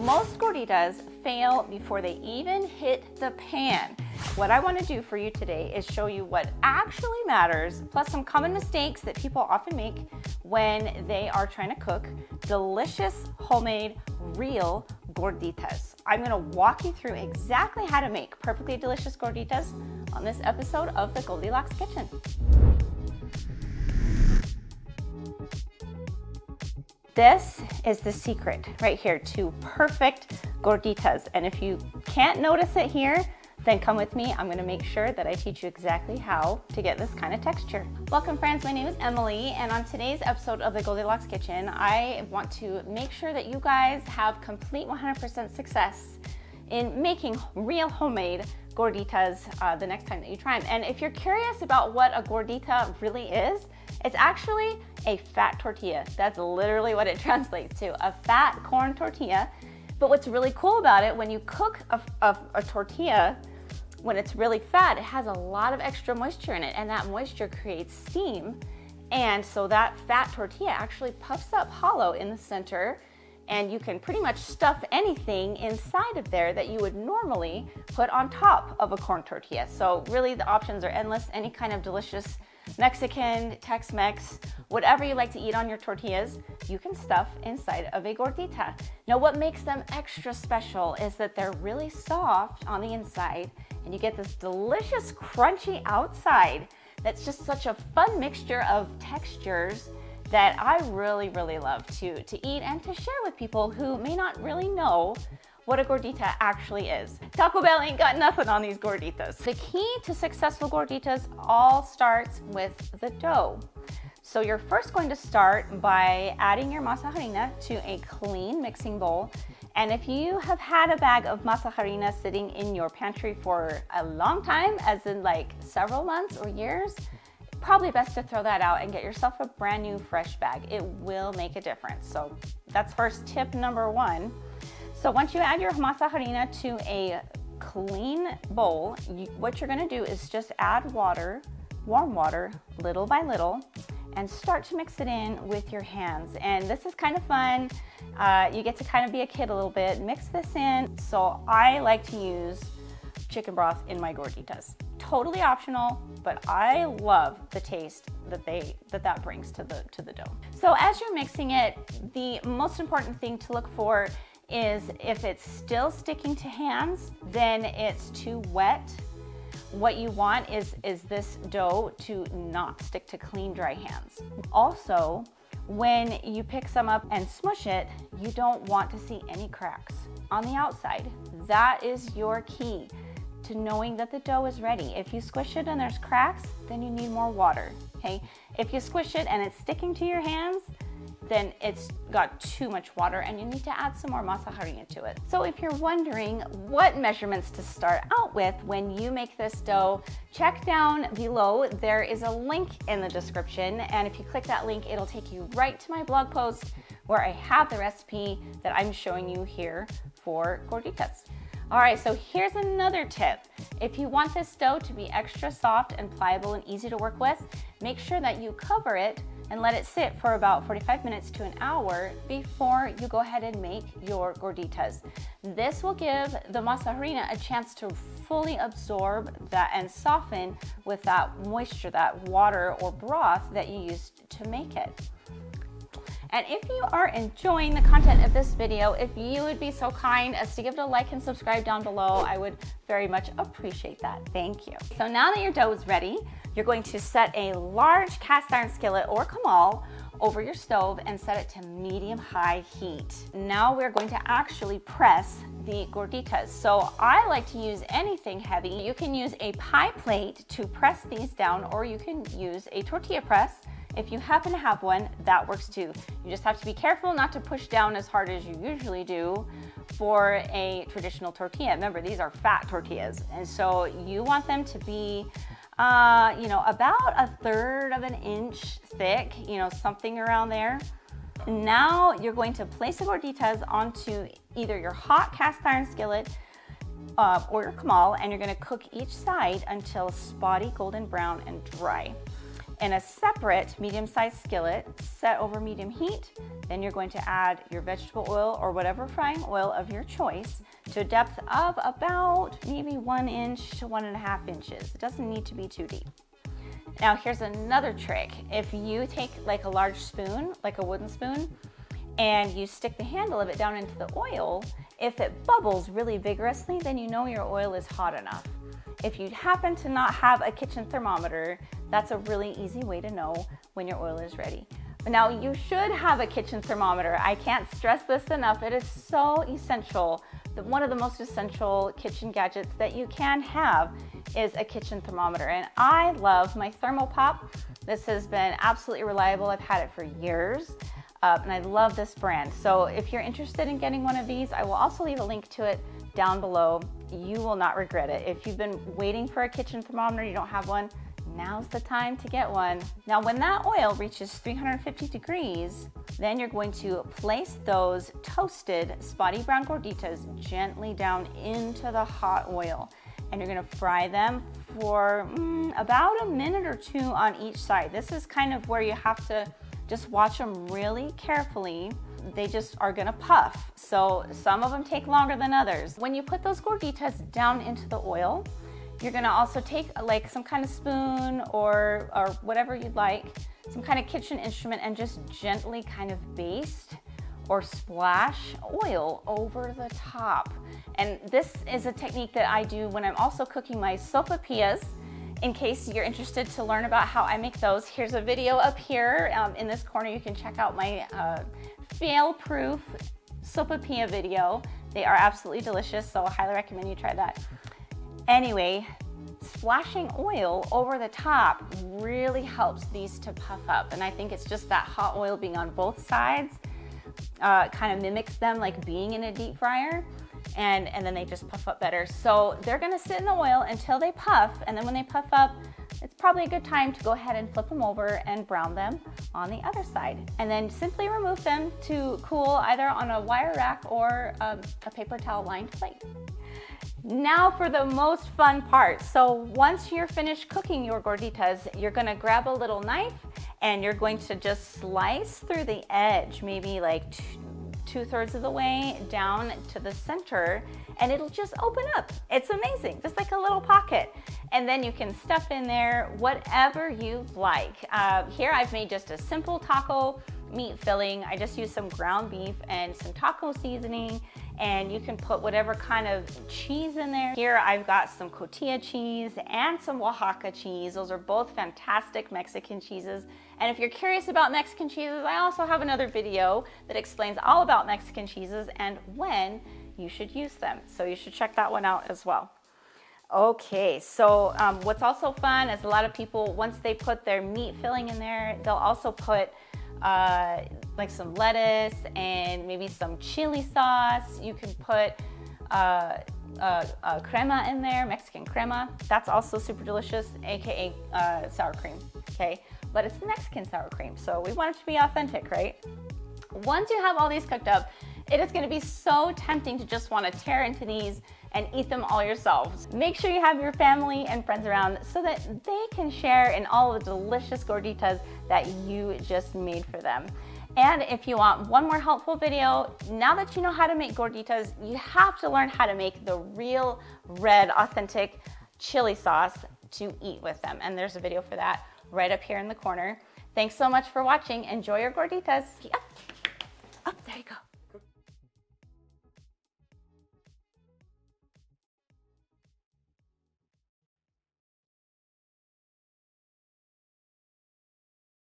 most gorditas fail before they even hit the pan. What I want to do for you today is show you what actually matters, plus some common mistakes that people often make when they are trying to cook delicious, homemade, real gorditas. I'm going to walk you through exactly how to make perfectly delicious gorditas on this episode of the Goldilocks Kitchen. This is the secret right here to perfect gorditas. And if you can't notice it here, then come with me. I'm going to make sure that I teach you exactly how to get this kind of texture. Welcome friends, my name is Emily, and on today's episode of the Goldilocks Kitchen, I want to make sure that you guys have complete 100% success in making real homemade gorditas the next time that you try them. And if you're curious about what a gordita really is, it's actually a fat tortilla. That's literally what it translates to, a fat corn tortilla. But what's really cool about it, when you cook a tortilla, when it's really fat, it has a lot of extra moisture in it, and that moisture creates steam. And so that fat tortilla actually puffs up hollow in the center, and you can pretty much stuff anything inside of there that you would normally put on top of a corn tortilla. So really the options are endless. Any kind of delicious Mexican, Tex-Mex, whatever you like to eat on your tortillas, you can stuff inside of a gordita. Now what makes them extra special is that they're really soft on the inside, and you get this delicious crunchy outside. That's just such a fun mixture of textures that I really love to eat and to share with people who may not really know what a gordita actually is. Taco Bell ain't got nothing on these gorditas. The key to successful gorditas all starts with the dough. So you're first going to start by adding your masa harina to a clean mixing bowl. And if you have had a bag of masa harina sitting in your pantry for a long time, as in like several months or years, probably best to throw that out and get yourself a brand new fresh bag. It will make a difference. So that's first tip number one. So once you add your masa harina to a clean bowl, what you're gonna do is just add water, warm water, little by little, and start to mix it in with your hands. And this is kind of fun. You get to kind of be a kid a little bit. Mix this in. So I like to use chicken broth in my gorditas. Totally optional, but I love the taste that brings to the dough. So as you're mixing it, the most important thing to look for is if it's still sticking to hands, then it's too wet. What you want is this dough to not stick to clean, dry hands. Also, when you pick some up and smush it, you don't want to see any cracks on the outside. That is your key to knowing that the dough is ready. If you squish it and there's cracks, then you need more water, okay? If you squish it and it's sticking to your hands, then it's got too much water and you need to add some more masa harina to it. So if you're wondering what measurements to start out with when you make this dough, check down below. There is a link in the description, and if you click that link, it'll take you right to my blog post where I have the recipe that I'm showing you here for gorditas. All right, so here's another tip. If you want this dough to be extra soft and pliable and easy to work with, make sure that you cover it and let it sit for about 45 minutes to an hour before you go ahead and make your gorditas. This will give the masa harina a chance to fully absorb that and soften with that moisture, that water or broth that you used to make it. And if you are enjoying the content of this video, if you would be so kind as to give it a like and subscribe down below, I would very much appreciate that. Thank you. So now that your dough is ready, you're going to set a large cast iron skillet or comal over your stove and set it to medium-high heat. Now we're going to actually press the gorditas. So I like to use anything heavy. You can use a pie plate to press these down, or you can use a tortilla press. If you happen to have one, that works too. You just have to be careful not to push down as hard as you usually do for a traditional tortilla. Remember, these are fat tortillas, and so you want them to be about 1/3 of an inch thick, something around there. Now you're going to place the gorditas onto either your hot cast iron skillet or your comal, and you're going to cook each side until spotty golden brown and dry. in a separate medium-sized skillet set over medium heat. Then you're going to add your vegetable oil or whatever frying oil of your choice to a depth of about maybe 1 inch to 1.5 inches. It doesn't need to be too deep. Now here's another trick. If you take like a large spoon, like a wooden spoon, and you stick the handle of it down into the oil, if it bubbles really vigorously, then you know your oil is hot enough. If you happen to not have a kitchen thermometer, that's a really easy way to know when your oil is ready. Now you should have a kitchen thermometer. I can't stress this enough. It is so essential. One of the most essential kitchen gadgets that you can have is a kitchen thermometer. And I love my Thermopop. This has been absolutely reliable. I've had it for years. And I love this brand. So if you're interested in getting one of these, I will also leave a link to it down below. You will not regret it. If you've been waiting for a kitchen thermometer, you don't have one, now's the time to get one. Now, when that oil reaches 350 degrees, then you're going to place those toasted spotty brown Gorditas gently down into the hot oil. And you're gonna fry them for about 1 minute or 2 on each side. This is kind of where you have to just watch them really carefully. They just are gonna puff. So some of them take longer than others. When you put those Gorditas down into the oil, you're gonna also take like some kind of spoon or whatever you'd like, some kind of kitchen instrument, and just gently kind of baste or splash oil over the top. And this is a technique that I do when I'm also cooking my sopapillas. In case you're interested to learn about how I make those, here's a video up here. In this corner, you can check out my fail-proof sopapilla video. They are absolutely delicious, so I highly recommend you try that. Anyway, splashing oil over the top really helps these to puff up. And I think it's just that hot oil being on both sides kind of mimics them like being in a deep fryer. And then they just puff up better. So they're gonna sit in the oil until they puff, and then when they puff up, it's probably a good time to go ahead and flip them over and brown them on the other side. And then simply remove them to cool either on a wire rack or a paper towel lined plate. Now for the most fun part. So once you're finished cooking your Gorditas, you're gonna grab a little knife and you're going to just slice through the edge, maybe like 2/3 of the way down to the center, and it'll just open up. It's amazing, just like a little pocket. And then you can stuff in there whatever you like. Here I've made just a simple taco meat filling. I just used some ground beef and some taco seasoning, and you can put whatever kind of cheese in there. Here I've got some cotija cheese and some Oaxaca cheese. Those are both fantastic Mexican cheeses. And if you're curious about Mexican cheeses, I also have another video that explains all about Mexican cheeses and when you should use them. So you should check that one out as well. Okay, so what's also fun is a lot of people, once they put their meat filling in there, they'll also put like some lettuce and maybe some chili sauce. You can put crema in there, Mexican crema. That's also super delicious, aka sour cream, okay? But it's Mexican sour cream, so we want it to be authentic, right? Once you have all these cooked up, it is gonna be so tempting to just wanna tear into these and eat them all yourselves. Make sure you have your family and friends around so that they can share in all the delicious Gorditas that you just made for them. And if you want one more helpful video, now that you know how to make Gorditas, you have to learn how to make the real red, authentic chili sauce to eat with them. And there's a video for that right up here in the corner. Thanks so much for watching. Enjoy your Gorditas. Up, there you go.